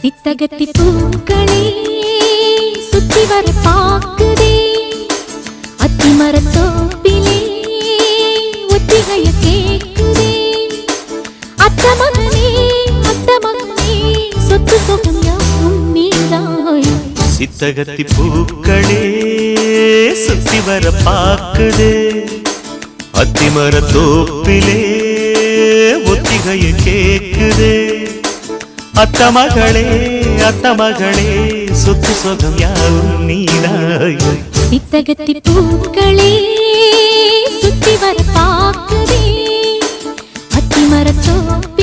சித்தகத்தி பூக்களே சுத்தி வர பாக்குதே அத்திமர தோப்பிலே ஒத்திகைய கேக்குதே அத்த மகனே சொத்து சுகம் யாவும் நீதாய் சித்தகத்தி பூக்களே சுத்தி வர பாக்குதே அத்திமர தோப்பிலே ஒத்திகைய கேக்குதே அத்த மகளே சொத்து சுகம் யாவும் நீதாய் சித்தகத்தி பூக்களே சுத்தி வர பாக்குதே அத்திமர தோப்பிலே